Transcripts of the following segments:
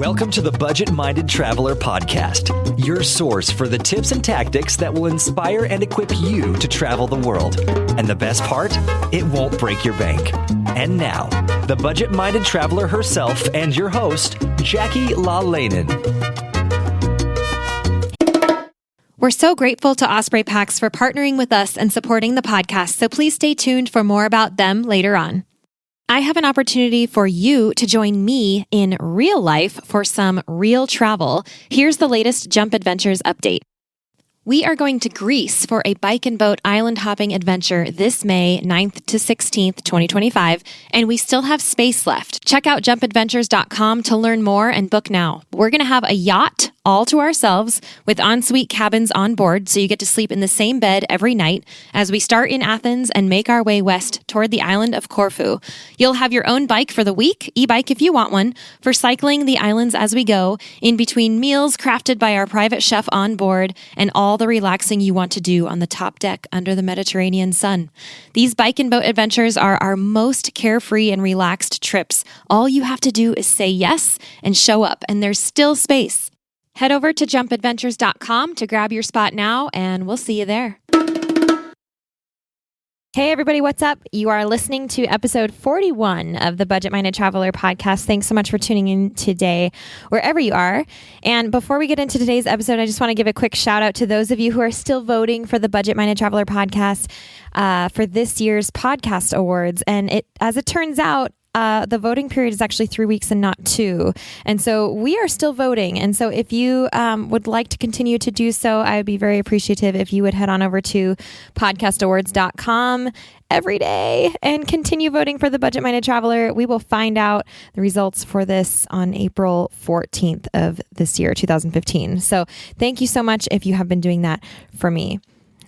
Welcome to the Budget-Minded Traveler podcast, your source for the tips and tactics that will inspire and equip you to travel the world. And the best part? It won't break your bank. And now, the Budget-Minded Traveler herself and your host, Jackie IRL. We're so grateful to Osprey Packs for partnering with us and supporting the podcast, so please stay tuned for more about them later on. I have an opportunity for you to join me in real life for some real travel. Here's the latest Jump Adventures update. We are going to Greece for a bike and boat island hopping adventure this May 9th to 16th, 2025, and we still have space left. Check out jumpadventures.com to learn more and book now. We're going to have a yacht all to ourselves with ensuite cabins on board, so you get to sleep in the same bed every night as we start in Athens and make our way west toward the island of Corfu. You'll have your own bike for the week, e-bike if you want one, for cycling the islands as we go, in between meals crafted by our private chef on board, and all the relaxing you want to do on the top deck under the Mediterranean sun. These bike and boat adventures are our most carefree and relaxed trips. All you have to do is say yes and show up, and there's still space. Head over to jumpadventures.com to grab your spot now, and we'll see you there. Hey everybody, what's up? You are listening to episode 41 of the Budget-Minded Traveler podcast. Thanks so much for tuning in today, wherever you are. And before we get into today's episode, I just want to give a quick shout out to those of you who are still voting for the Budget-Minded Traveler podcast for this year's podcast awards. And as it turns out, the voting period is actually 3 weeks and not 2. And so we are still voting. And so if you would like to continue to do so, I would be very appreciative if you would head on over to podcastawards.com every day and continue voting for the Budget-Minded Traveler. We will find out the results for this on April 14th of this year, 2015. So thank you so much if you have been doing that for me.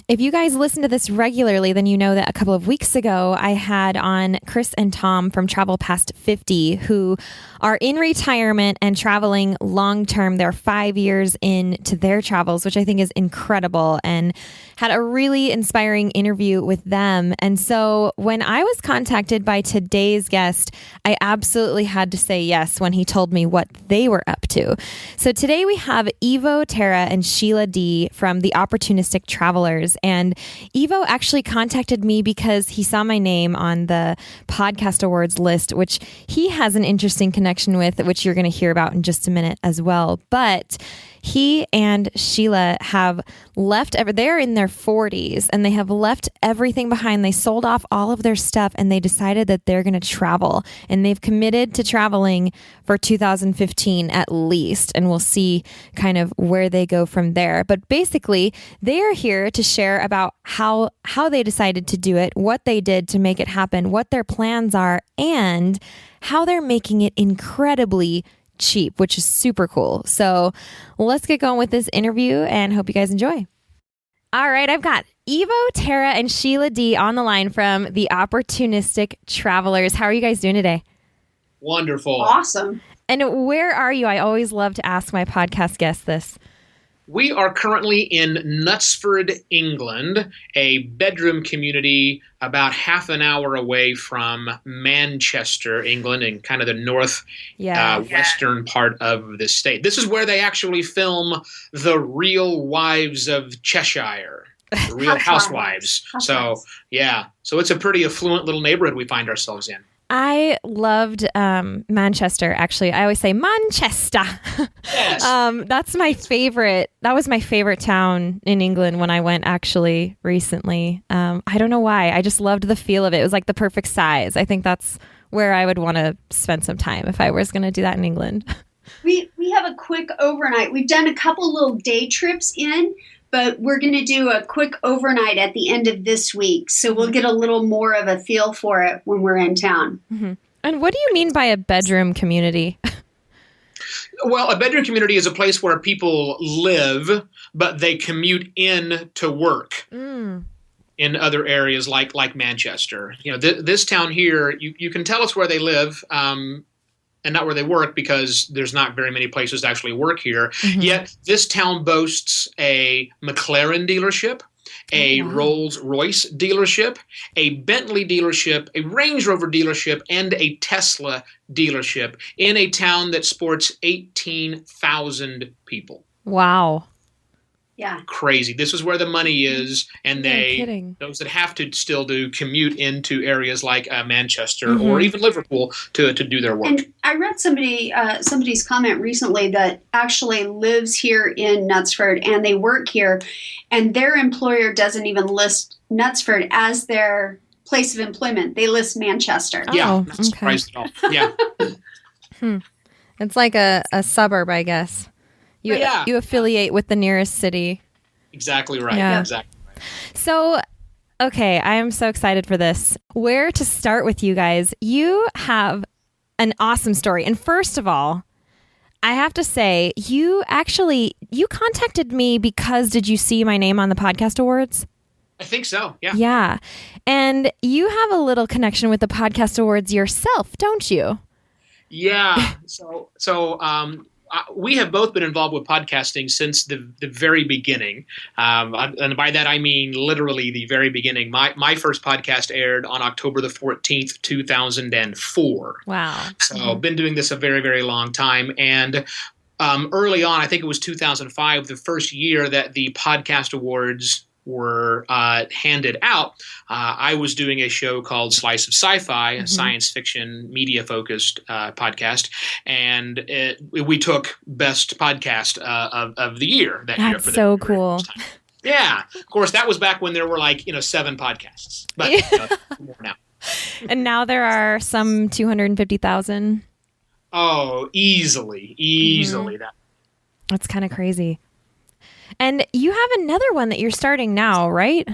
If you guys listen to this regularly, then you know that a couple of weeks ago, I had on Chris and Tom from Travel Past 50, who are in retirement and traveling long-term. They're 5 years into their travels, which I think is incredible, and had a really inspiring interview with them. And so when I was contacted by today's guest, I absolutely had to say yes when he told me what they were up to. So today we have Evo Terra and Sheila D from the Opportunistic Travelers. And Evo actually contacted me because he saw my name on the podcast awards list, which he has an interesting connection with, which you're going to hear about in just a minute as well. But he and Sheila have left, they're in their 40s and they have left everything behind. They sold off all of their stuff and they decided that they're going to travel, and they've committed to traveling for 2015 at least. And we'll see kind of where they go from there. But basically they are here to share about how they decided to do it, what they did to make it happen, what their plans are, and how they're making it incredibly cheap, which is super cool. So let's get going with this interview and hope you guys enjoy. All right, I've got Evo Terra and Sheila D on the line from the Opportunistic Travelers. How are you guys doing today? Wonderful. Awesome. And where are you? I always love to ask my podcast guests this. We are currently in Knutsford, England, a bedroom community about half an hour away from Manchester, England, and kind of the western part of the state. This is where they actually film The Real Wives of Cheshire, The Real Housewives. So it's a pretty affluent little neighborhood we find ourselves in. I loved Manchester, actually. I always say Manchester. Yes. That's my favorite. That was my favorite town in England when I went actually recently. I don't know why. I just loved the feel of it. It was like the perfect size. I think that's where I would want to spend some time if I was going to do that in England. We have a quick overnight. We've done a couple little day trips in, but we're going to do a quick overnight at the end of this week. So we'll get a little more of a feel for it when we're in town. Mm-hmm. And what do you mean by a bedroom community? Well, a bedroom community is a place where people live, but they commute in to work in other areas like Manchester. You know, this town here, you can tell it's where they live. And not where they work, because there's not very many places to actually work here. Mm-hmm. Yet this town boasts a McLaren dealership, a Rolls-Royce dealership, a Bentley dealership, a Range Rover dealership, and a Tesla dealership in a town that sports 18,000 people. Wow. Yeah. Crazy. This is where the money is, and those that have to still do commute into areas like Manchester or even Liverpool to do their work. And I read somebody's comment recently that actually lives here in Knutsford and they work here, and their employer doesn't even list Knutsford as their place of employment. They list Manchester. Yeah, not surprised at all. Yeah. It's like a suburb, I guess. You affiliate with the nearest city. Exactly right. Yeah. Exactly right. So, okay, I am so excited for this. Where to start with you guys? You have an awesome story. And first of all, I have to say, you contacted me because did you see my name on the podcast awards? I think so. Yeah. Yeah. And you have a little connection with the podcast awards yourself, don't you? Yeah. We have both been involved with podcasting since the very beginning. And by that, I mean literally the very beginning. My first podcast aired on October the 14th, 2004. Wow. So been doing this a very, very long time. And early on, I think it was 2005, the first year that the podcast awards were handed out, I was doing a show called Slice of Sci-Fi, a science fiction media-focused podcast, and we took Best Podcast of the Year that year. That's so cool. Yeah. Of course, that was back when there were 7 podcasts, but more now. And now there are some 250,000. Oh, easily. That's kind of crazy. And you have another one that you're starting now, right?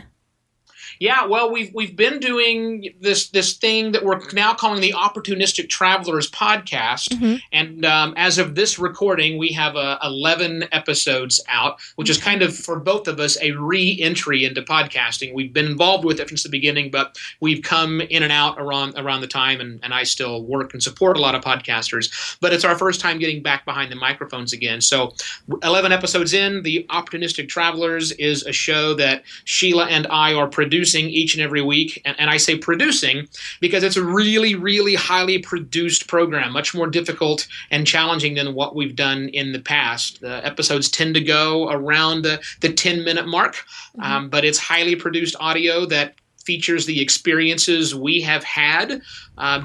Yeah, well, we've been doing this thing that we're now calling the Opportunistic Travelers podcast, and as of this recording, we have 11 episodes out, which is kind of for both of us a re-entry into podcasting. We've been involved with it since the beginning, but we've come in and out around the time, and I still work and support a lot of podcasters. But it's our first time getting back behind the microphones again. So 11 episodes in, the Opportunistic Travelers is a show that Sheila and I are producing each and every week. And I say producing because it's a really, really highly produced program, much more difficult and challenging than what we've done in the past. The episodes tend to go around the 10-minute mark, but it's highly produced audio that features the experiences we have had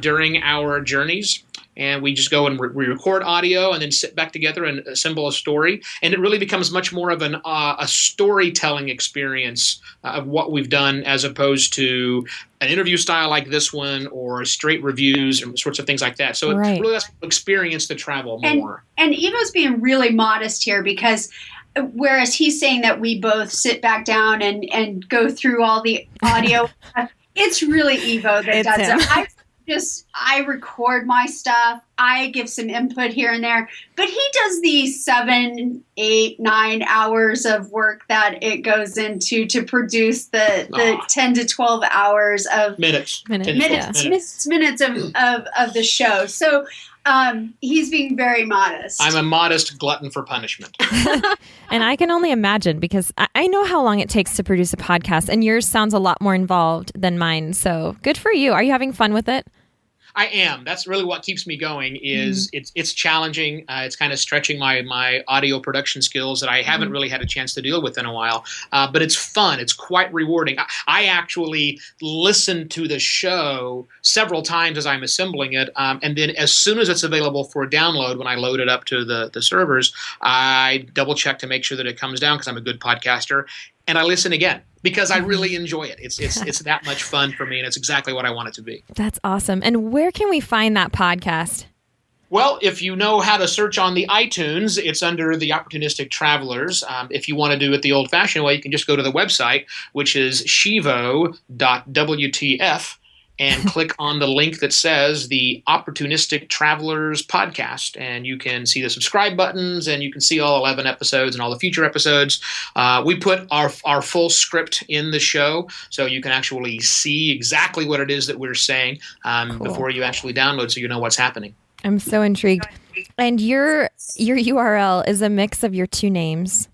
during our journeys. And we just go and we record audio and then sit back together and assemble a story. And it really becomes much more of a storytelling experience of what we've done as opposed to an interview style like this one or straight reviews and sorts of things like that. So it really lets people experience the travel more. And Evo's being really modest here because whereas he's saying that we both sit back down and go through all the audio, it's really Evo that does it. I record my stuff. I give some input here and there, but he does the 7, 8, 9 hours of work that it goes into to produce the 10 to 12 hours of minutes of the show. So he's being very modest. I'm a modest glutton for punishment. And I can only imagine because I know how long it takes to produce a podcast, and yours sounds a lot more involved than mine. So good for you. Are you having fun with it? I am. That's really what keeps me going. Is it's challenging. It's kind of stretching my audio production skills that I haven't really had a chance to deal with in a while. But it's fun. It's quite rewarding. I actually listen to the show several times as I'm assembling it, and then as soon as it's available for download, when I load it up to the servers, I double check to make sure that it comes down because I'm a good podcaster, and I listen again. Because I really enjoy it. It's that much fun for me, and it's exactly what I want it to be. That's awesome. And where can we find that podcast? Well, if you know how to search on the iTunes, it's under the Opportunistic Travelers. If you want to do it the old-fashioned way, you can just go to the website, which is shivo.wtf, and click on the link that says the Opportunistic Travelers podcast. And you can see the subscribe buttons, and you can see all 11 episodes and all the future episodes. We put our full script in the show, so you can actually see exactly what it is that we're saying before you actually download, so you know what's happening. I'm so intrigued. And your URL is a mix of your two names.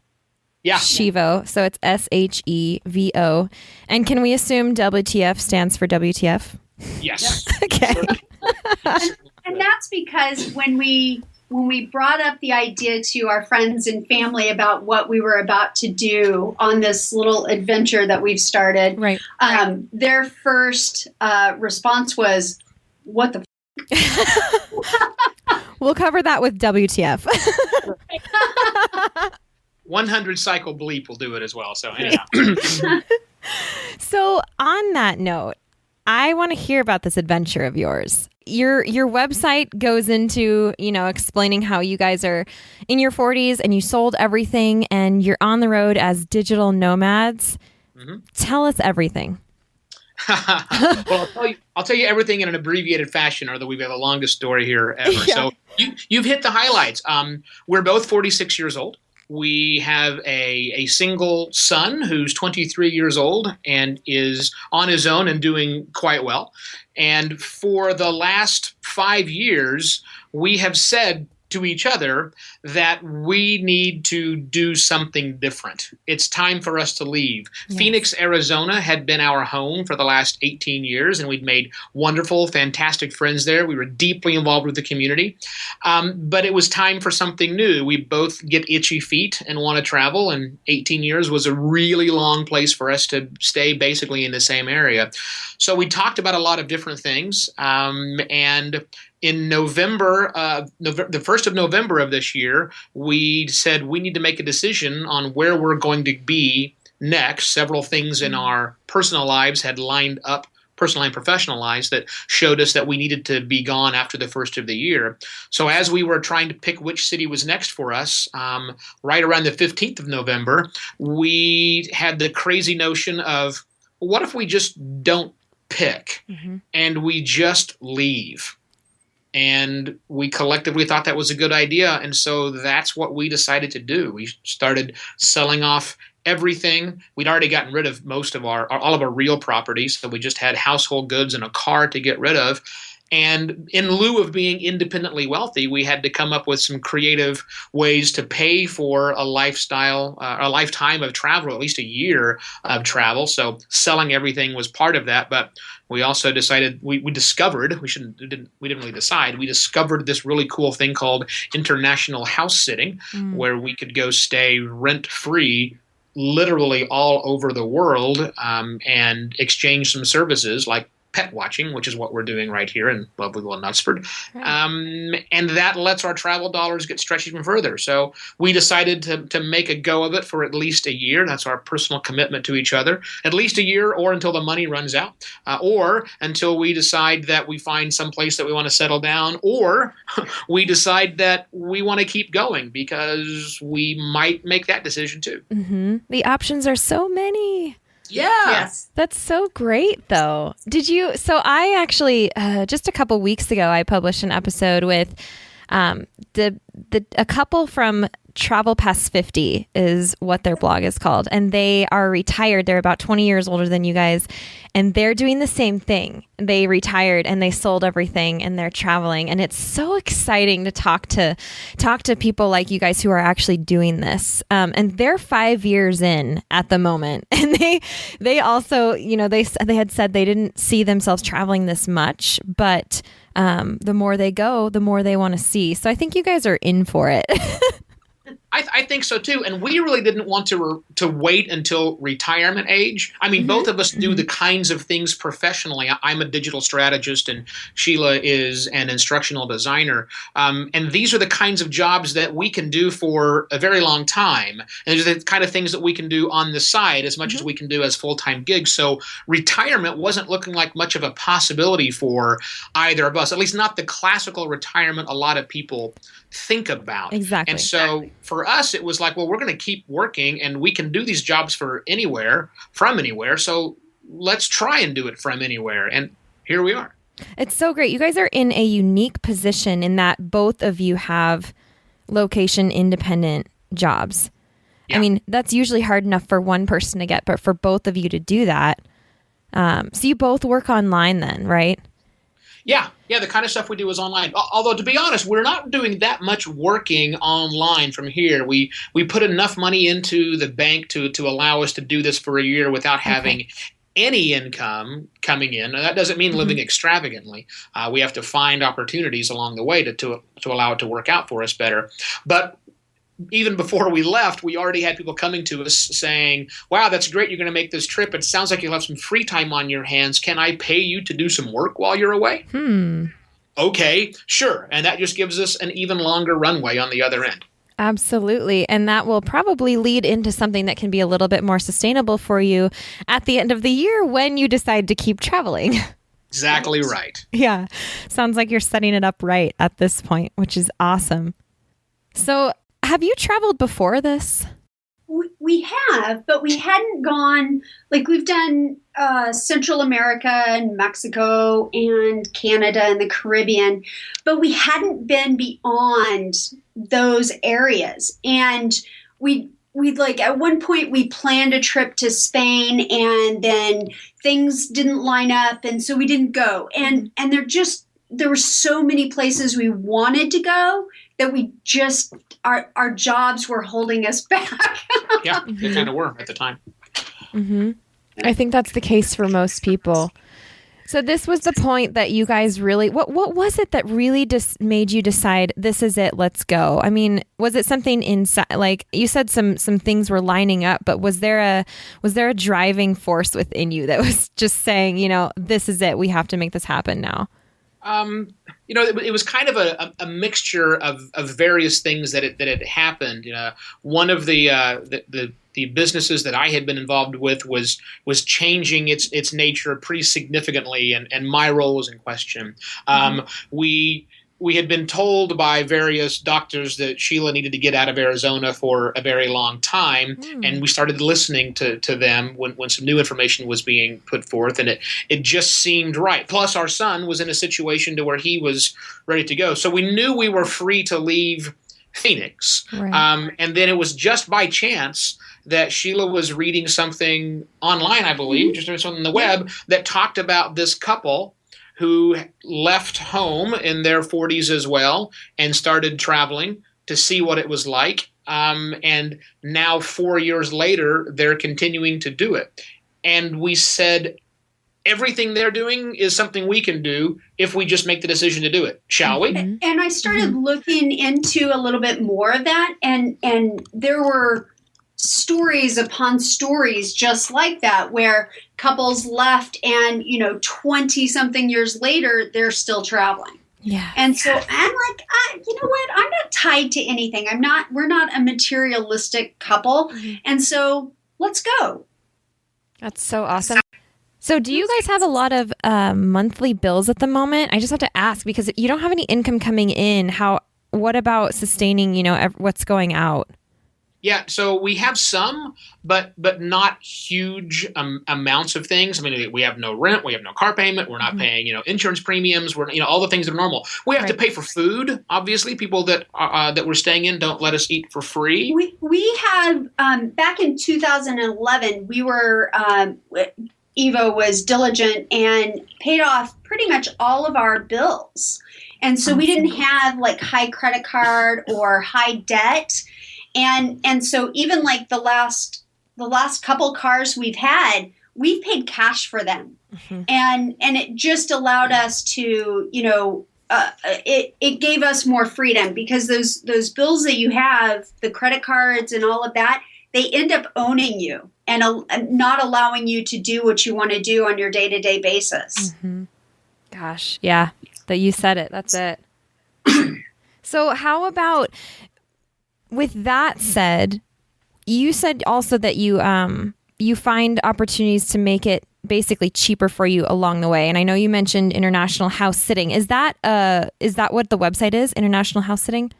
Yeah. Shevo. So it's SHEVO. And can we assume WTF stands for WTF? Yes. Okay. And that's because when we brought up the idea to our friends and family about what we were about to do on this little adventure that we've started, Right. Their first response was, "What the?" We'll cover that with WTF. 100 cycle bleep will do it as well. So anyhow. So on that note, I want to hear about this adventure of yours. Your website goes into, explaining how you guys are in your 40s and you sold everything and you're on the road as digital nomads. Mm-hmm. Tell us everything. Well, I'll tell you everything in an abbreviated fashion, or that we've got the longest story here ever. Yeah. So you've hit the highlights. We're both 46 years old. We have a single son who's 23 years old and is on his own and doing quite well. And for the last 5 years, we have said to each other that we need to do something different. It's time for us to leave. Yes. Phoenix, Arizona had been our home for the last 18 years, and we'd made wonderful, fantastic friends there. We were deeply involved with the community. But it was time for something new. We both get itchy feet and want to travel, and 18 years was a really long place for us to stay basically in the same area. So we talked about a lot of different things, and in November, the 1st of November of this year, we said we need to make a decision on where we're going to be next. Several things in our personal lives had lined up, personal and professional lives, that showed us that we needed to be gone after the first of the year. So as we were trying to pick which city was next for us, right around the 15th of November, we had the crazy notion of, what if we just don't pick and we just leave? And we collectively thought that was a good idea. And so that's what we decided to do. We started selling off everything. We'd already gotten rid of all of our real properties. So we just had household goods and a car to get rid of. And in lieu of being independently wealthy, we had to come up with some creative ways to pay for a lifetime of travel, at least a year of travel. So selling everything was part of that. But we also decided, we discovered this really cool thing called international house sitting, where we could go stay rent-free literally all over the world and exchange some services like pet watching, which is what we're doing right here in lovely little Knutsford. Right. And that lets our travel dollars get stretched even further. So we decided to make a go of it for at least a year. That's our personal commitment to each other. At least a year, or until the money runs out, or until we decide that we find some place that we want to settle down, or we decide that we want to keep going, because we might make that decision too. Mm-hmm. The options are so many. Yeah. Yes. That's so great, though. So I actually, just a couple weeks ago, I published an episode with a couple from Travel Past 50 is what their blog is called. And they are retired. They're about 20 years older than you guys. And they're doing the same thing. They retired and they sold everything and they're traveling. And it's so exciting to talk to people like you guys who are actually doing this. And they're 5 years in at the moment. And they also, they had said they didn't see themselves traveling this much, but the more they go, the more they want to see. So I think you guys are in for it. I think so too, and we really didn't want to wait until retirement age. I mean, both of us do the kinds of things professionally. I'm a digital strategist, and Sheila is an instructional designer. And these are the kinds of jobs that we can do for a very long time. And these are the kind of things that we can do on the side as much as we can do as full-time gigs. So retirement wasn't looking like much of a possibility for either of us, at least not the classical retirement a lot of people think about. Exactly. And so for us, it was like, well, we're going to keep working and we can do these jobs from anywhere. So let's try and do it from anywhere. And here we are. It's so great. You guys are in a unique position in that both of you have location independent jobs. Yeah. I mean, that's usually hard enough for one person to get, but for both of you to do that. So you both work online then, right? Yeah, the kind of stuff we do is online. Although, to be honest, we're not doing that much working online from here. We put enough money into the bank to allow us to do this for a year without having any income coming in. Now, that doesn't mean living extravagantly. We have to find opportunities along the way to allow it to work out for us better. But even before we left, we already had people coming to us saying, wow, that's great. You're going to make this trip. It sounds like you'll have some free time on your hands. Can I pay you to do some work while you're away? Okay, sure. And that just gives us an even longer runway on the other end. Absolutely. And that will probably lead into something that can be a little bit more sustainable for you at the end of the year when you decide to keep traveling. Exactly right. Yeah. Sounds like you're setting it up right at this point, which is awesome. So, have you traveled before this? We have, but we hadn't gone, like we've done Central America and Mexico and Canada and the Caribbean, but we hadn't been beyond those areas. And we like at one point we planned a trip to Spain and then things didn't line up. And so we didn't go. And there were so many places we wanted to go that we just, our jobs were holding us back. Yeah, they kind of were at the time. I think that's the case for most people. So this was the point that you guys really, what was it that really just made you decide, this is it, let's go? I mean, was it something inside, like you said some things were lining up, but was there a driving force within you that was just saying, this is it, we have to make this happen now? It was kind of a mixture of various things that had happened. One of the businesses that I had been involved with was changing its nature pretty significantly, and my role was in question. We had been told by various doctors that Sheila needed to get out of Arizona for a very long time, and we started listening to them when some new information was being put forth, and it just seemed right. Plus, our son was in a situation to where he was ready to go. So we knew we were free to leave Phoenix. Right. And then it was just by chance that Sheila was reading something online, I believe, just on the web, that talked about this couple who left home in their 40s as well and started traveling to see what it was like. And now 4 years later, they're continuing to do it. And we said, everything they're doing is something we can do if we just make the decision to do it. Shall we? And I started looking into a little bit more of that. And there were stories upon stories just like that, where couples left and 20 something years later they're still traveling. And so I'm like, you know what, I'm not tied to anything. We're not a materialistic couple. And so let's go. That's so awesome. So do you guys have a lot of monthly bills at the moment? I just have to ask because you don't have any income coming in. What about sustaining what's going out? Yeah, so we have some, but not huge amounts of things. I mean, we have no rent, we have no car payment, we're not paying, insurance premiums, we're all the things that are normal. We have to pay for food. Obviously, people that we're staying in don't let us eat for free. We have back in 2011, we were Evo was diligent and paid off pretty much all of our bills, and so we didn't have like high credit card or high debt. And so even like the last couple cars we've had, we've paid cash for them. And it just allowed us to, it gave us more freedom, because those bills that you have, the credit cards and all of that, they end up owning you and not allowing you to do what you want to do on your day-to-day basis. Gosh, yeah, that you said it. That's it. So how about, with that said, you said also that you find opportunities to make it basically cheaper for you along the way. And I know you mentioned international house sitting. Is that what the website is? International house sitting?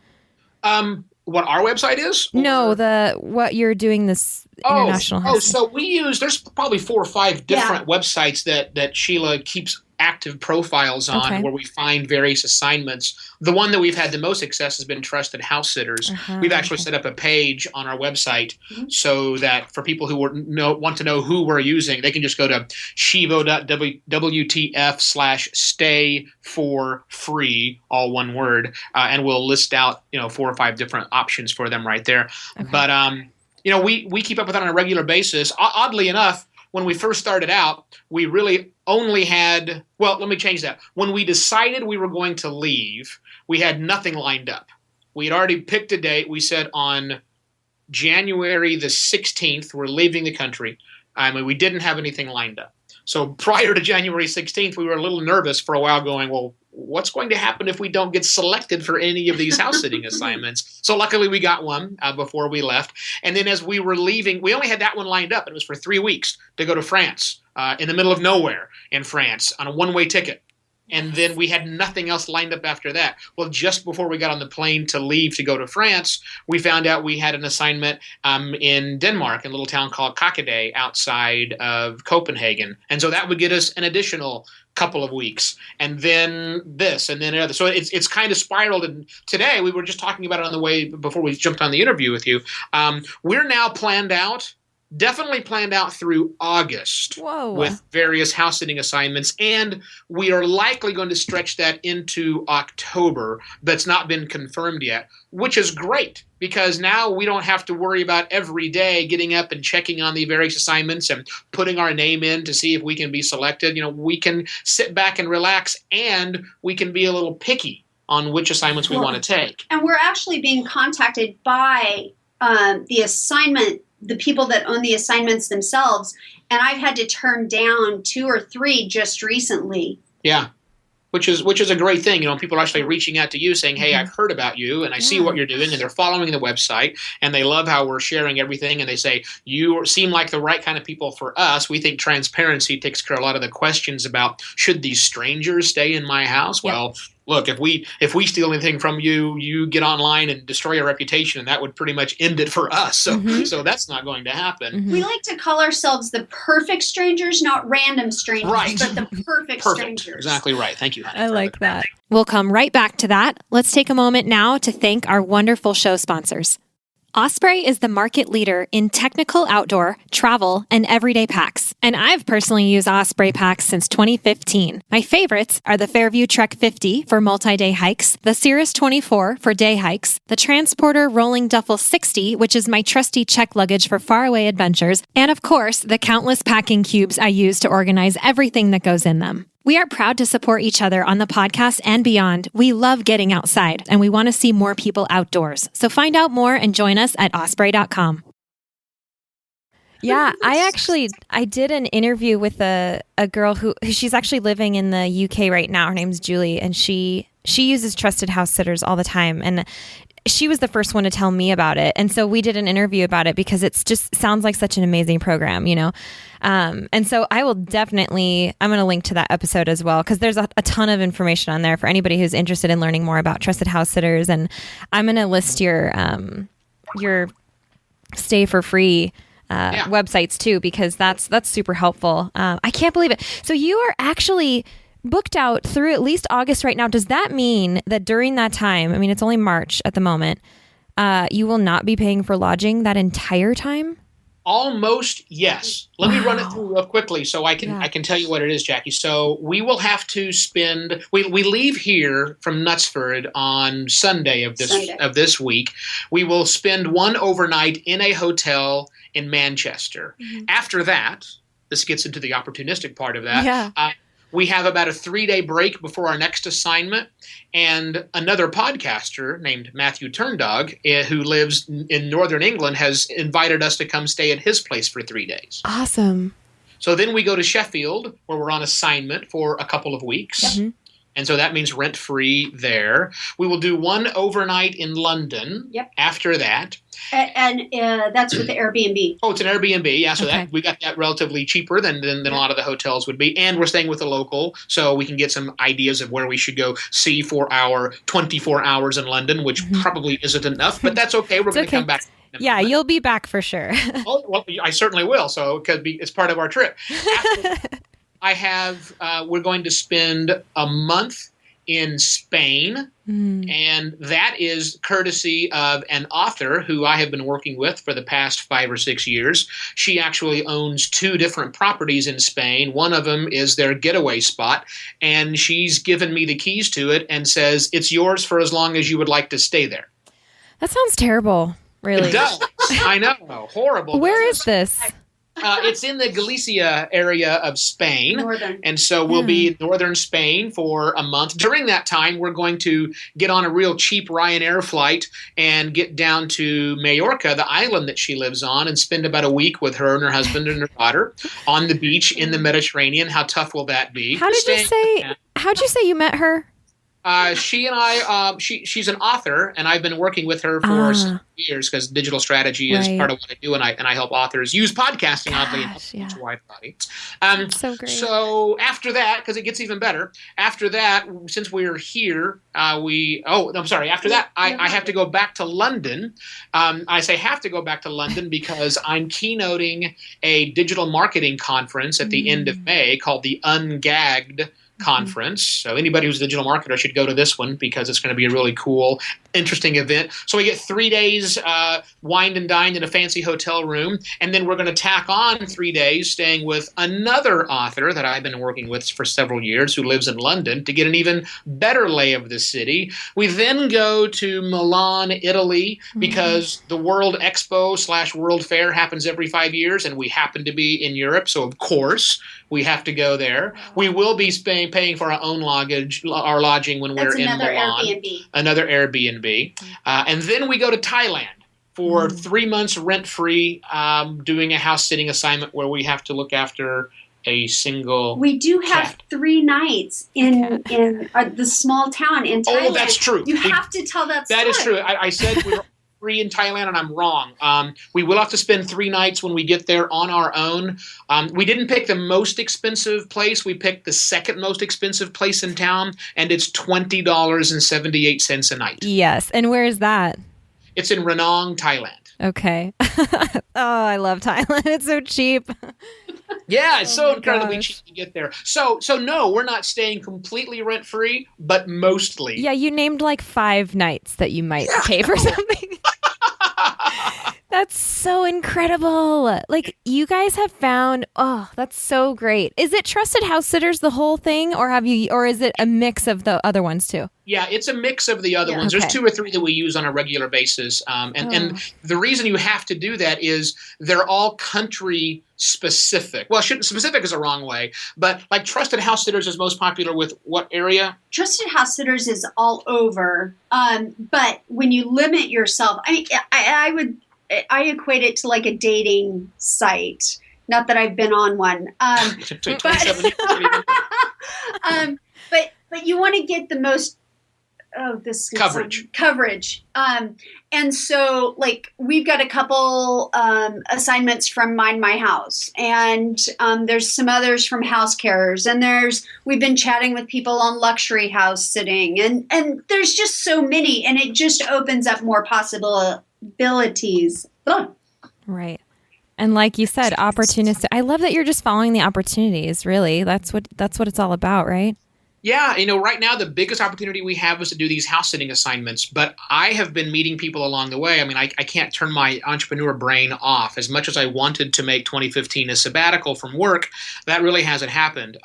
What our website is? No, what you're doing this international house. So there's probably 4 or 5 different websites that Sheila keeps active profiles on where we find various assignments. The one that we've had the most success has been trusted house sitters. We've actually set up a page on our website so that for people who want to know who we're using, they can just go to shivo.wtf/stay for free, all one word, and we'll list out 4 or 5 different options for them right there. But we keep up with that on a regular basis. Oddly enough, when we first started out, we really only had, well, let me change that. When we decided we were going to leave, we had nothing lined up. We had already picked a date. We said on January the 16th, we're leaving the country. We didn't have anything lined up. So prior to January 16th, we were a little nervous for a while going, well, what's going to happen if we don't get selected for any of these house sitting assignments? So luckily we got one before we left. And then as we were leaving, we only had that one lined up. It was for 3 weeks to go to France, in the middle of nowhere in France on a one-way ticket. And then we had nothing else lined up after that. Well, just before we got on the plane to leave to go to France, we found out we had an assignment in Denmark, in a little town called Kakade outside of Copenhagen. And so that would get us an additional couple of weeks, and then this, and then another. So it's kind of spiraled. And today, we were just talking about it on the way before we jumped on the interview with you. We're now definitely planned out through August with various house sitting assignments, and we are likely going to stretch that into October. That's not been confirmed yet, which is great because now we don't have to worry about every day getting up and checking on the various assignments and putting our name in to see if we can be selected. We can sit back and relax, and we can be a little picky on which assignments we want to take. And we're actually being contacted by the people that own the assignments themselves, and I've had to turn down 2 or 3 just recently. Yeah, which is a great thing. People are actually reaching out to you saying, hey, I've heard about you, and I see what you're doing, and they're following the website, and they love how we're sharing everything, and they say, you seem like the right kind of people for us. We think transparency takes care of a lot of the questions about, should these strangers stay in my house? Yep. Well, look, if we steal anything from you, you get online and destroy our reputation, and that would pretty much end it for us. So that's not going to happen. We like to call ourselves the perfect strangers, not random strangers, but the perfect strangers. Exactly right. Thank you, honey. I like that. We'll come right back to that. Let's take a moment now to thank our wonderful show sponsors. Osprey is the market leader in technical outdoor, travel, and everyday packs. And I've personally used Osprey packs since 2015. My favorites are the Fairview Trek 50 for multi-day hikes, the Cirrus 24 for day hikes, the Transporter Rolling Duffel 60, which is my trusty check luggage for faraway adventures, and of course, the countless packing cubes I use to organize everything that goes in them. We are proud to support each other on the podcast and beyond. We love getting outside, and we want to see more people outdoors. So find out more and join us at osprey.com. Yeah, I did an interview with a girl who she's actually living in the UK right now. Her name's Julie, and she uses trusted house sitters all the time. And she was the first one to tell me about it. And so we did an interview about it because it's just sounds like such an amazing program, And so I'm going to link to that episode as well, because there's a ton of information on there for anybody who's interested in learning more about trusted house sitters. And I'm going to list your stay for free websites too, because that's super helpful. I can't believe it. So you are actually booked out through at least August right now. Does that mean that during that time, it's only March at the moment, you will not be paying for lodging that entire time? Almost, yes. Let me run it through real quickly so I can tell you what it is, Jackie. So we will have to spend. We leave here from Knutsford on Sunday of this week. We will spend one overnight in a hotel in Manchester. Mm-hmm. After that, this gets into the opportunistic part of that. Yeah. We have about a 3-day break before our next assignment, and another podcaster named Matthew Turndog, who lives in northern England, has invited us to come stay at his place for 3 days. Awesome. So then we go to Sheffield, where we're on assignment for a couple of weeks. Mm-hmm. And so that means rent-free there. We will do one overnight in London after that. And that's with the Airbnb. Oh, it's an Airbnb, yeah. So that we got that relatively cheaper than a lot of the hotels would be. And we're staying with a local, so we can get some ideas of where we should go see for our 24 hours in London, which probably isn't enough, but that's okay. We're going to come back. Yeah, you'll be back for sure. Oh, well, I certainly will. So it's part of our trip. we're going to spend a month in Spain, and that is courtesy of an author who I have been working with for the past 5 or 6 years. She actually owns 2 different properties in Spain. One of them is their getaway spot, and she's given me the keys to it and says, it's yours for as long as you would like to stay there. That sounds terrible, really. It does. I know. Horrible. Where is this? It's in the Galicia area of Spain. Northern. And so we'll be in northern Spain for a month. During that time, we're going to get on a real cheap Ryanair flight and get down to Majorca, the island that she lives on, and spend about a week with her and her husband and her daughter on the beach in the Mediterranean. How tough will that be? How'd you say you met her? She and I, she's an author, and I've been working with her for some years because digital strategy is part of what I do, and I help authors use podcasting, oddly enough, to a wide audience. So great. So after that, because it gets even better, after that, since we're here, after that, I have to go back to London. I say have to go back to London because I'm keynoting a digital marketing conference at the end of May called the Ungagged Conference. So anybody who's a digital marketer should go to this one because it's going to be a really cool, interesting event. So we get 3 days wined and dined in a fancy hotel room, and then we're going to tack on 3 days staying with another author that I've been working with for several years who lives in London to get an even better lay of the city. We then go to Milan, Italy, because the World Expo / World Fair happens every 5 years, and we happen to be in Europe, so of course we have to go there. We will be paying for our own lodging when we're in Milan. Another Airbnb. And then we go to Thailand for 3 months rent-free, doing a house-sitting assignment where we have to look after a single We do have cat. 3 nights in the small town in Thailand. Oh, that's true. You have to tell that story. That is true. I said we were free in Thailand, and I'm wrong. We will have to spend 3 nights when we get there on our own. We didn't pick the most expensive place. We picked the second most expensive place in town, and it's $20.78 a night. Yes. And where is that? It's in Ranong, Thailand. Okay. Oh, I love Thailand. It's so cheap. Yeah, it's so incredibly cheap to get there. So no, we're not staying completely rent-free, but mostly. Yeah, you named like 5 nights that you might pay for something. That's so incredible. Like, you guys have found, that's so great. Is it trusted house sitters, the whole thing, or is it a mix of the other ones too? Yeah, it's a mix of the other ones. Okay. There's 2 or 3 that we use on a regular basis. And the reason you have to do that is they're all country specific. Well, specific is a wrong way, but like Trusted House Sitters is most popular with what area? Trusted House Sitters is all over. But when you limit yourself, I equate it to like a dating site. Not that I've been on one. But you want to get the most coverage. And so like we've got a couple assignments from Mind My House, and there's some others from House Carers, and we've been chatting with people on luxury house sitting, and there's just so many, and it just opens up more possibilities. Right. And like you said, opportunistic. I love that you're just following the opportunities, really. That's what it's all about, right? Yeah, right now the biggest opportunity we have is to do these house sitting assignments, but I have been meeting people along the way. I mean, I can't turn my entrepreneur brain off. As much as I wanted to make 2015 a sabbatical from work, that really hasn't happened.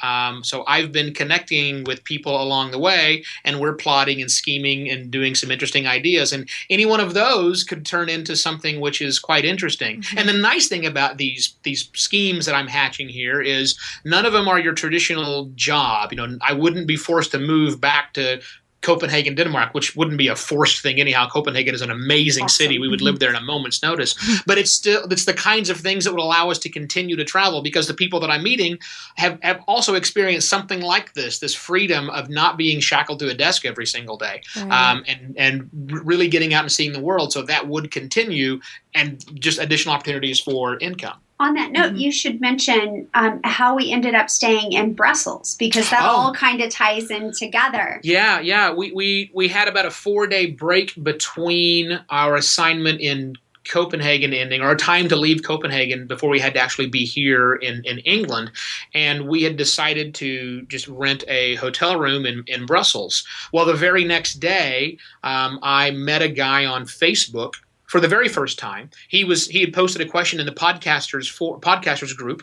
So I've been connecting with people along the way, and we're plotting and scheming and doing some interesting ideas. And any one of those could turn into something which is quite interesting. Mm-hmm. And the nice thing about these schemes that I'm hatching here is none of them are your traditional job. I wouldn't be forced to move back to Copenhagen, Denmark, which wouldn't be a forced thing anyhow. Copenhagen is an amazing city. We would live there in a moment's notice. But it's the kinds of things that would allow us to continue to travel, because the people that I'm meeting have also experienced something like this freedom of not being shackled to a desk every single day, right. And really getting out and seeing the world. So that would continue, and just additional opportunities for income. On that note, you should mention how we ended up staying in Brussels, because that all kind of ties in together. Yeah. We had about a 4-day break between our assignment in Copenhagen ending, or time to leave Copenhagen before we had to actually be here in England. And we had decided to just rent a hotel room in Brussels. Well, the very next day, I met a guy on Facebook for the very first time. He had posted a question in the podcasters group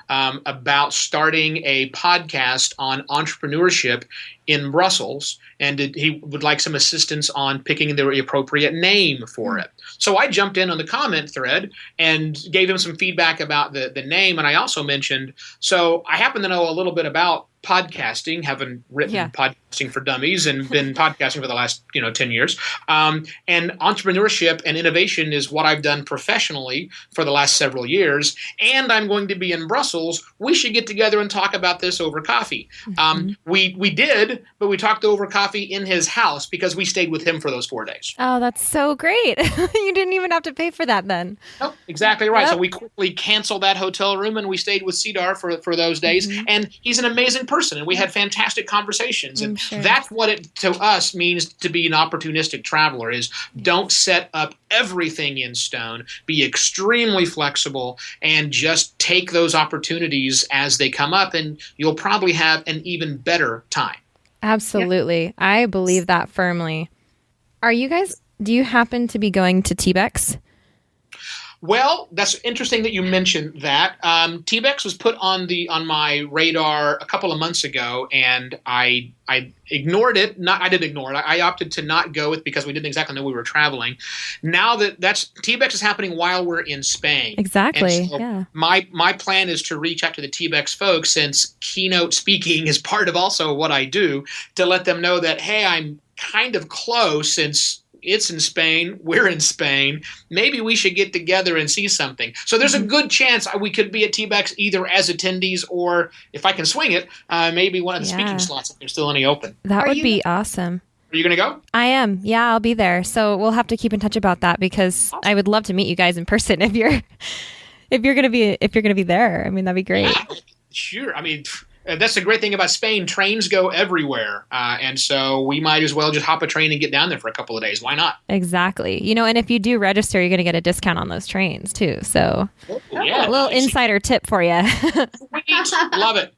about starting a podcast on entrepreneurship in Brussels, and he would like some assistance on picking the appropriate name for it. So I jumped in on the comment thread and gave him some feedback about the name, and I also mentioned, so I happen to know a little bit about podcasting, having written Podcasting for Dummies and been podcasting for the last 10 years. And entrepreneurship and innovation is what I've done professionally for the last several years. And I'm going to be in Brussels. We should get together and talk about this over coffee. We did, but we talked over coffee in his house because we stayed with him for those 4 days. Oh, that's so great. You didn't even have to pay for that then. Nope, exactly right. Yep. So we quickly canceled that hotel room and we stayed with Cedar for those days. And he's an amazing person, and we had fantastic conversations. And that's what it to us means to be an opportunistic traveler, is don't set up everything in stone, be extremely flexible, and just take those opportunities as they come up, and you'll probably have an even better time. Absolutely. Yeah. I believe that firmly. Do you happen to be going to TBEX? Well, that's interesting that you mentioned that. TBEX was put on my radar a couple of months ago, and I ignored it. I didn't ignore it. I opted to not go with because we didn't exactly know we were traveling. Now that's TBEX is happening while we're in Spain. Exactly. And so yeah. My plan is to reach out to the TBEX folks, since keynote speaking is part of also what I do, to let them know that, hey, I'm kind of close, since it's in Spain, we're in Spain. Maybe we should get together and see something. So there's a good chance we could be at TBEX either as attendees, or if I can swing it, maybe one of the speaking slots if there's still any open. That would be awesome. Are you going to go? I am. Yeah, I'll be there. So we'll have to keep in touch about that, because I would love to meet you guys in person if you're going to be there. I mean, that'd be great. Yeah, sure. I mean, that's the great thing about Spain. Trains go everywhere. And so we might as well just hop a train and get down there for a couple of days. Why not? Exactly. And if you do register, you're going to get a discount on those trains too. So yeah, a little insider tip for you. Sweet. Love it.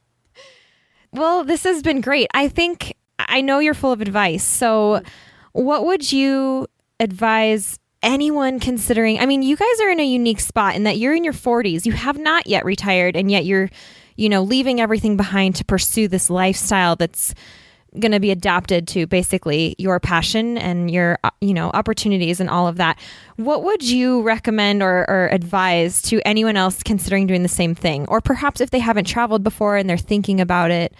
Well, this has been great. I know you're full of advice. So what would you advise anyone considering? I mean, you guys are in a unique spot in that you're in your 40s. You have not yet retired, and yet you're leaving everything behind to pursue this lifestyle that's going to be adapted to basically your passion and your, opportunities and all of that. What would you recommend or advise to anyone else considering doing the same thing? Or perhaps if they haven't traveled before and they're thinking about it,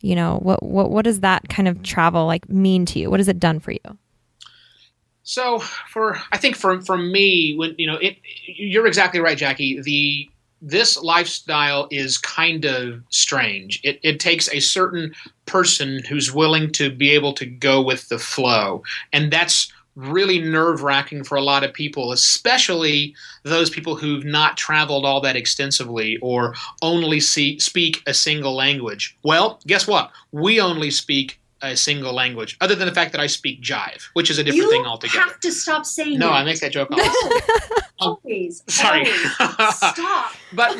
what does that kind of travel mean to you? What has it done for you? So I think for me, when, you're exactly right, Jackie. This lifestyle is kind of strange. It takes a certain person who's willing to be able to go with the flow. And that's really nerve-wracking for a lot of people, especially those people who've not traveled all that extensively or only speak a single language. Well, guess what? We only speak a single language, other than the fact that I speak Jive, which is a different thing altogether. You have to stop saying No, that. I make that joke all the time. Always. Sorry. Stop. But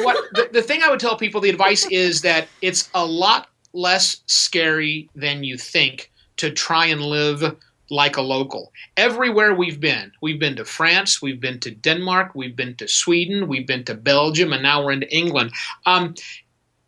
the thing I would tell people, the advice is that it's a lot less scary than you think to try and live like a local. Everywhere we've been to France, we've been to Denmark, we've been to Sweden, we've been to Belgium, and now we're into England.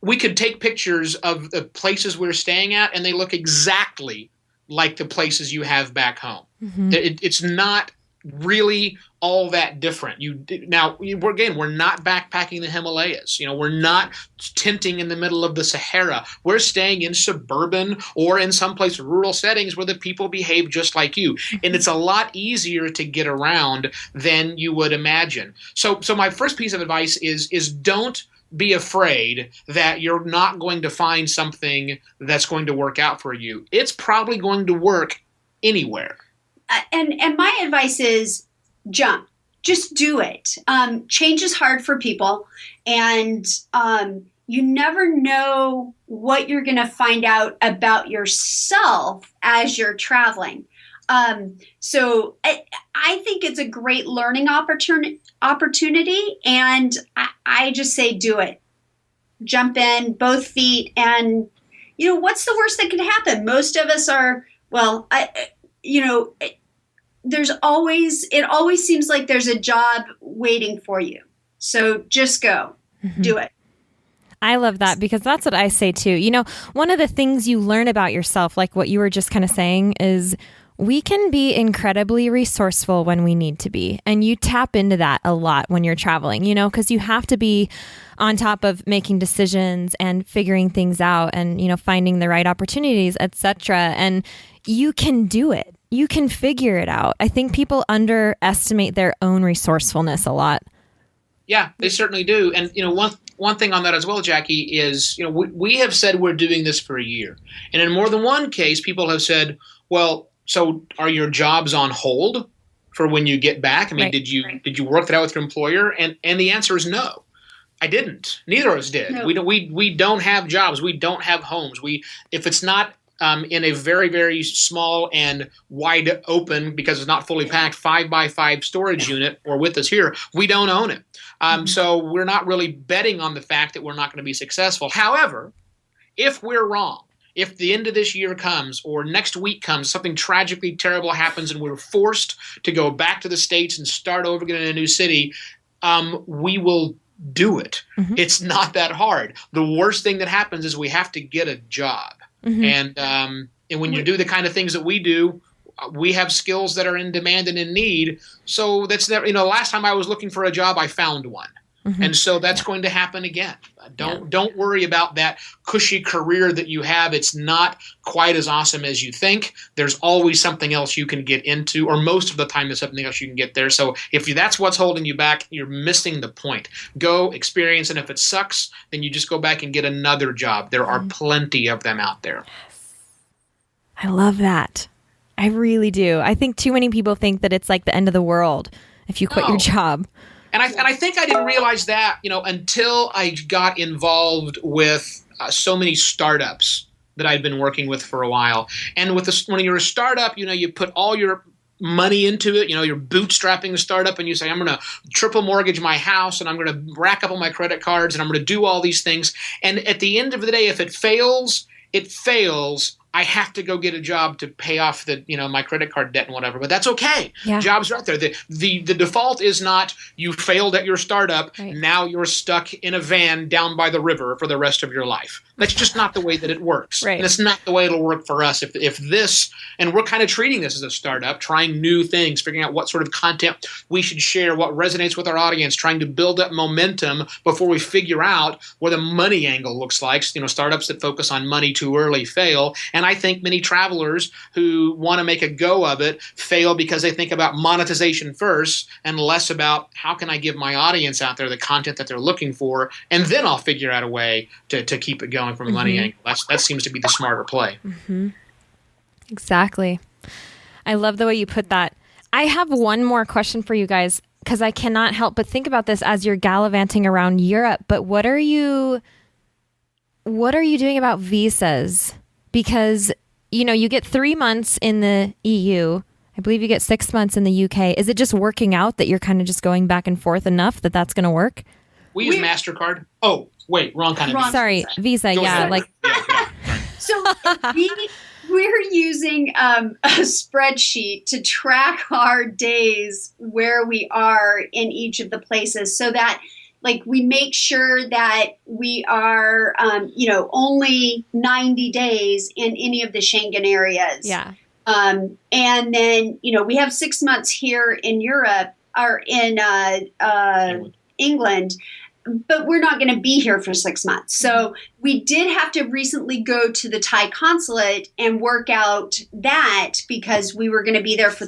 We could take pictures of the places we're staying at, and they look exactly like the places you have back home. Mm-hmm. It's not really all that different. We're not backpacking the Himalayas. We're not tenting in the middle of the Sahara. We're staying in suburban or in someplace rural settings where the people behave just like you. Mm-hmm. And it's a lot easier to get around than you would imagine. So my first piece of advice is don't be afraid that you're not going to find something that's going to work out for you. It's probably going to work anywhere. And my advice is jump. Just do it. Change is hard for people, and you never know what you're going to find out about yourself as you're traveling. So I I think it's a great learning opportunity, and I just say do it. Jump in, both feet, and what's the worst that could happen? Most of us are, it always seems like there's a job waiting for you. So just go, do it. I love that, because that's what I say too. One of the things you learn about yourself, like what you were just kind of saying, is we can be incredibly resourceful when we need to be. And you tap into that a lot when you're traveling, because you have to be on top of making decisions and figuring things out and, finding the right opportunities, etc. And you can do it. You can figure it out. I think people underestimate their own resourcefulness a lot. Yeah, they certainly do. And, one thing on that as well, Jackie, is, we have said we're doing this for a year. And in more than one case, people have said, well, so are your jobs on hold for when you get back? I mean, right. did you work that out with your employer? And the answer is no. I didn't. Neither of us did. No. We don't have jobs. We don't have homes. If it's not in a very, very small and wide open, because it's not fully packed, 5x5 storage unit, or with us here, we don't own it. So we're not really betting on the fact that we're not going to be successful. However, if we're wrong, if the end of this year comes or next week comes, something tragically terrible happens and we're forced to go back to the States and start over again in a new city, we will do it. Mm-hmm. It's not that hard. The worst thing that happens is we have to get a job. Mm-hmm. And when you do the kind of things that we do, we have skills that are in demand and in need. So that's never, last time I was looking for a job, I found one. Mm-hmm. And so that's going to happen again. Don't worry about that cushy career that you have. It's not quite as awesome as you think. There's always something else you can get into, or most of the time there's something else you can get there. So if that's what's holding you back, you're missing the point. Go experience, and if it sucks, then you just go back and get another job. There are plenty of them out there. I love that. I really do. I think too many people think that it's like the end of the world if you quit your job. And I think I didn't realize that, until I got involved with so many startups that I'd been working with for a while. And when you're a startup, you put all your money into it. You're bootstrapping a startup, and you say, I'm going to triple mortgage my house, and I'm going to rack up all my credit cards, and I'm going to do all these things. And at the end of the day, if it fails, it fails. I have to go get a job to pay off my credit card debt and whatever, but that's okay. Yeah. Jobs are out there. The default is not you failed at your startup. Right. Now you're stuck in a van down by the river for the rest of your life. That's just not the way that it works. Right. And it's not the way it'll work for us. If this, and we're kind of treating this as a startup, trying new things, figuring out what sort of content we should share, what resonates with our audience, trying to build up momentum before we figure out where the money angle looks like. Startups that focus on money too early fail. And I think many travelers who want to make a go of it fail because they think about monetization first and less about how can I give my audience out there the content that they're looking for, and then I'll figure out a way to keep it going from a money angle. That seems to be the smarter play. Mm-hmm. Exactly. I love the way you put that. I have one more question for you guys, because I cannot help but think about this as you're gallivanting around Europe. But what are you doing about visas? Because, you get 3 months in the EU. I believe you get 6 months in the UK. Is it just working out that you're kind of just going back and forth enough that that's going to work? We use MasterCard. Oh, wait, wrong kind of visa. Sorry, Visa. Yeah, So we're using a spreadsheet to track our days where we are in each of the places, so that we make sure that we are, only 90 days in any of the Schengen areas. Yeah. And then, we have 6 months here in Europe, or in England, but we're not going to be here for 6 months. So we did have to recently go to the Thai consulate and work out that, because we were going to be there for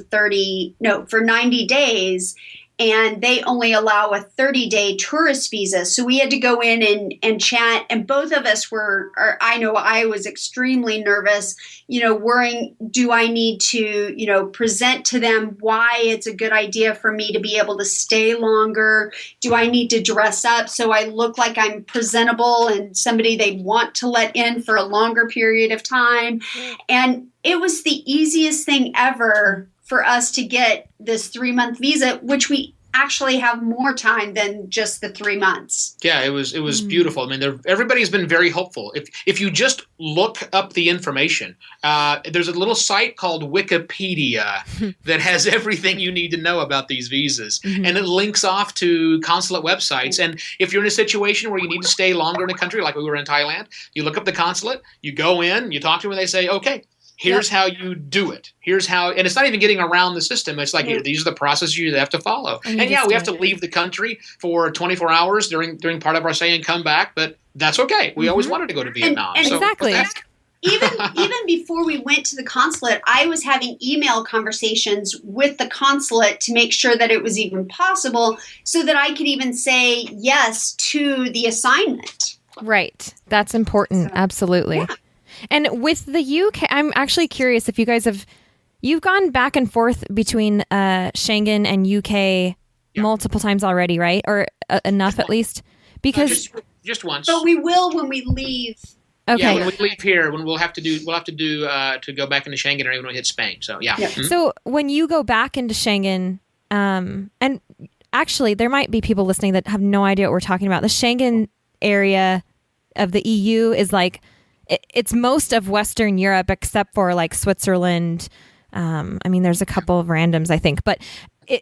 90 days. And they only allow a 30-day tourist visa. So we had to go in and chat. And both of us I was extremely nervous, worrying, do I need to, present to them why it's a good idea for me to be able to stay longer? Do I need to dress up so I look like I'm presentable and somebody they want to let in for a longer period of time? And it was the easiest thing ever for us to get this 3-month visa, which we actually have more time than just the 3 months. Yeah, it was beautiful. I mean, everybody's been very helpful. If you just look up the information, there's a little site called Wikipedia that has everything you need to know about these visas, and it links off to consulate websites. And if you're in a situation where you need to stay longer in a country, like we were in Thailand, you look up the consulate, you go in, you talk to them, and they say, okay, here's how you do it. Here's how, and it's not even getting around the system. It's like, these are the processes you have to follow. And we have to leave the country for 24 hours during part of our stay and come back, but that's okay. We always wanted to go to Vietnam. And so exactly. Even before we went to the consulate, I was having email conversations with the consulate to make sure that it was even possible so that I could even say yes to the assignment. Right. That's important. Absolutely. Yeah. And with the UK, I'm actually curious if you guys you've gone back and forth between Schengen and UK multiple times already, right? Or enough at least? Because just once. But we will when we leave. Okay. Yeah, when we leave here, when we'll have to go back into Schengen or when we hit Spain. So yeah. Yep. So when you go back into Schengen, and actually there might be people listening that have no idea what we're talking about. The Schengen area of the EU is like, it's most of Western Europe except for like Switzerland. I mean, there's a couple of randoms, I think, but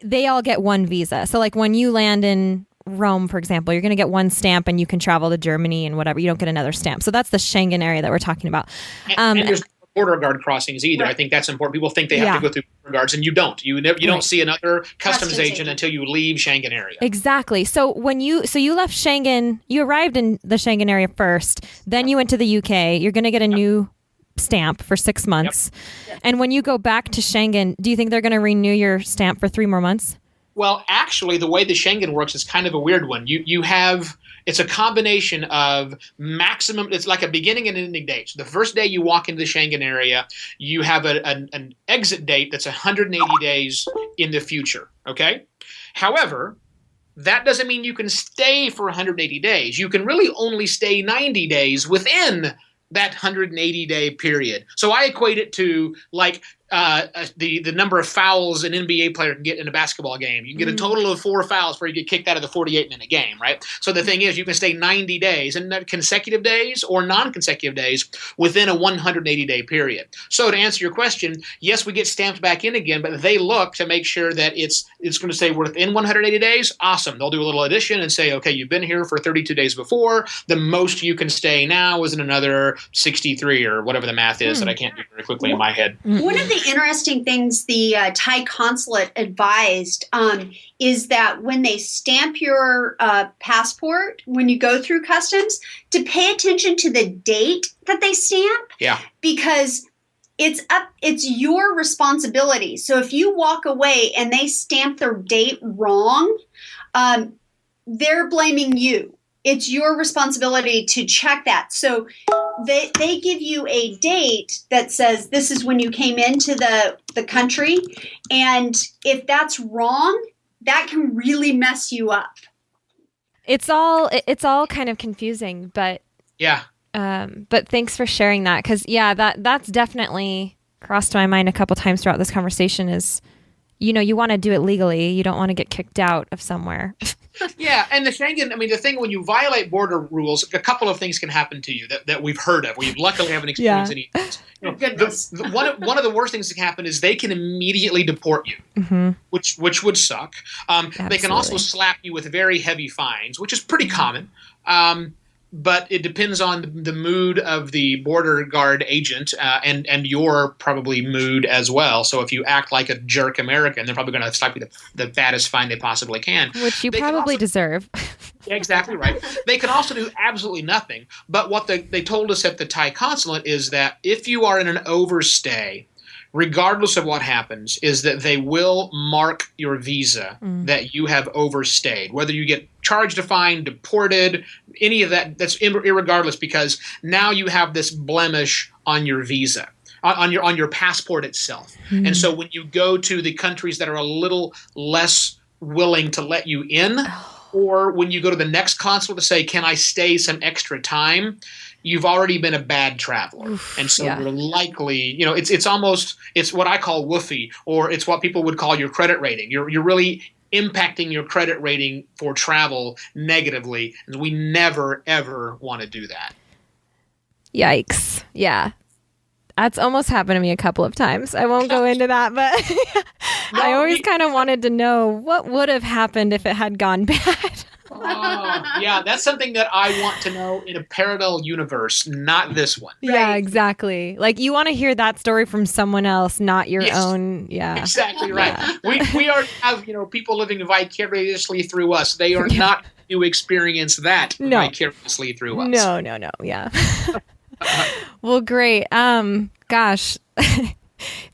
they all get one visa. So like when you land in Rome, for example, you're going to get one stamp and you can travel to Germany and whatever. You don't get another stamp. So that's the Schengen area that we're talking about. And there's no border guard crossings either. Right. I think that's important. People think they have to go through border guards, and you don't. You don't see another customs agent until you leave Schengen area. Exactly. So when you left Schengen, you arrived in the Schengen area first, then you went to the UK. You're going to get a new stamp for 6 months. Yep. And when you go back to Schengen, do you think they're going to renew your stamp for 3 more months? Well, actually, the way the Schengen works is kind of a weird one. You have, it's a combination of maximum, it's like a beginning and ending date. So the first day you walk into the Schengen area, you have an exit date that's 180 days in the future, okay? However, that doesn't mean you can stay for 180 days. You can really only stay 90 days within that 180-day period. So I equate it to like the number of fouls an NBA player can get in a basketball game. You can get a total of 4 fouls before you get kicked out of the 48-minute game, right? So the thing is, you can stay 90 days, and consecutive days or non-consecutive days within a 180-day period. So to answer your question, yes, we get stamped back in again, but they look to make sure that it's going to say within 180 days. Awesome. They'll do a little addition and say, okay, you've been here for 32 days before. The most you can stay now is in another 63 or whatever the math is that I can't do very quickly in my head. One of the interesting things the Thai consulate advised is that when they stamp your passport, when you go through customs, to pay attention to the date that they stamp. Yeah. Because it's your responsibility. So if you walk away and they stamp their date wrong, they're blaming you. It's your responsibility to check that. So they give you a date that says this is when you came into the country. And if that's wrong, that can really mess you up. It's all kind of confusing, but yeah. But thanks for sharing that, because that's definitely crossed my mind a couple times throughout this conversation. Is you want to do it legally, you don't want to get kicked out of somewhere. Yeah, and the Schengen, I mean, the thing when you violate border rules, a couple of things can happen to you that we've heard of. We luckily haven't experienced any of these. One of the worst things that can happen is they can immediately deport you, which would suck. They can also slap you with very heavy fines, which is pretty common. But it depends on the mood of the border guard agent and your probably mood as well. So if you act like a jerk American, they're probably going to slap you the baddest fine they possibly can. Which you probably deserve. Yeah, exactly right. They can also do absolutely nothing. But what they told us at the Thai consulate is that if you are in an overstay, regardless of what happens, is that they will mark your visa that you have overstayed. Whether you get charged a fine, deported, any of that, that's irregardless, because now you have this blemish on your visa, on your passport itself. And so when you go to the countries that are a little less willing to let you in, Or when you go to the next consul to say, can I stay some extra time? You've already been a bad traveler. Oof, and so you're likely, it's what I call woofy, or it's what people would call your credit rating. You're really impacting your credit rating for travel negatively. And we never, ever want to do that. Yikes. Yeah. That's almost happened to me a couple of times. I won't go into that, but I always kind of wanted to know what would have happened if it had gone bad. Yeah, that's something that I want to know in a parallel universe, not this one. Yeah, right. Exactly. Like you want to hear that story from someone else, not your own. Yeah, exactly right. Yeah. We already have people living vicariously through us. They are not to experience that vicariously through us. No. Yeah. Well, great. Gosh.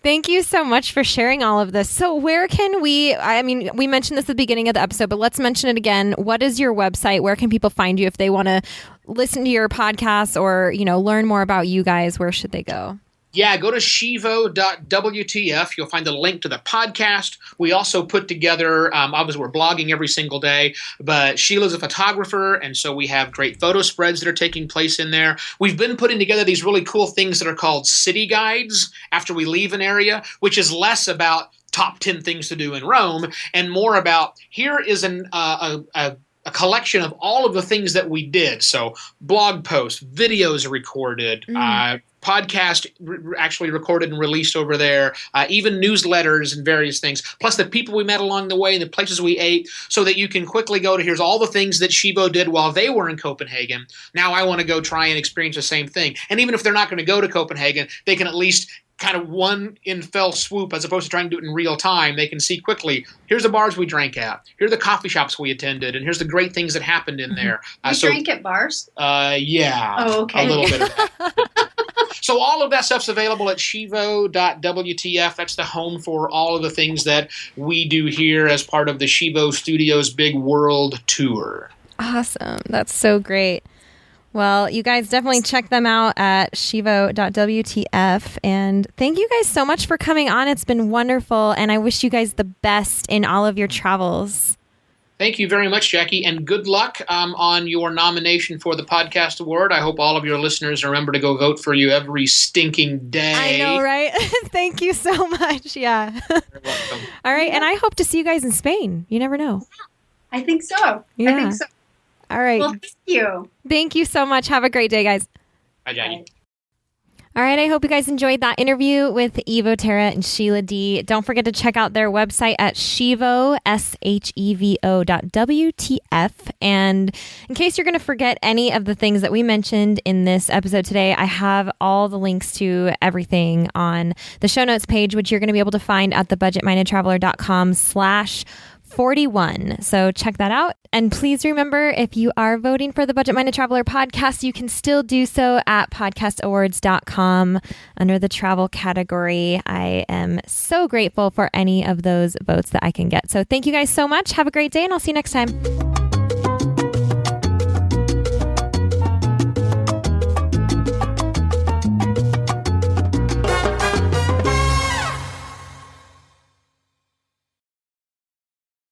Thank you so much for sharing all of this. So where can we mentioned this at the beginning of the episode, but let's mention it again. What is your website? Where can people find you if they want to listen to your podcast or, learn more about you guys? Where should they go? Yeah, go to shevo.wtf. You'll find a link to the podcast. We also put together, obviously we're blogging every single day, but Sheila's a photographer, and so we have great photo spreads that are taking place in there. We've been putting together these really cool things that are called city guides after we leave an area, which is less about top 10 things to do in Rome and more about here is a collection of all of the things that we did. So blog posts, videos recorded, podcast actually recorded and released over there, even newsletters and various things, plus the people we met along the way, the places we ate, so that you can quickly go to here's all the things that Shevo did while they were in Copenhagen. Now I want to go try and experience the same thing. And even if they're not going to go to Copenhagen, they can at least kind of one in fell swoop, as opposed to trying to do it in real time. They can see quickly, here's the bars we drank at, here are the coffee shops we attended, and here's the great things that happened in there. You drank at bars? Yeah. Oh, okay. A little bit of that. So all of that stuff's available at shevo.wtf. That's the home for all of the things that we do here as part of the Shevo Studios Big World Tour. Awesome. That's so great. Well, you guys definitely check them out at shevo.wtf. And thank you guys so much for coming on. It's been wonderful. And I wish you guys the best in all of your travels. Thank you very much, Jackie, and good luck on your nomination for the Podcast Award. I hope all of your listeners remember to go vote for you every stinking day. I know, right? Thank you so much. Yeah. You're welcome. All right, and I hope to see you guys in Spain. You never know. I think so. Yeah. I think so. All right. Well, thank you. Thank you so much. Have a great day, guys. Bye, Jackie. All right, I hope you guys enjoyed that interview with Evo Terra and Sheila D. Don't forget to check out their website at Shevo, shevo.wtf. And in case you're going to forget any of the things that we mentioned in this episode today, I have all the links to everything on the show notes page, which you're going to be able to find at thebudgetmindedtraveler.com/41. So check that out. And please remember, if you are voting for the Budget Minded Traveler podcast, you can still do so at podcastawards.com under the travel category. I am so grateful for any of those votes that I can get. So thank you guys so much. Have a great day, and I'll see you next time.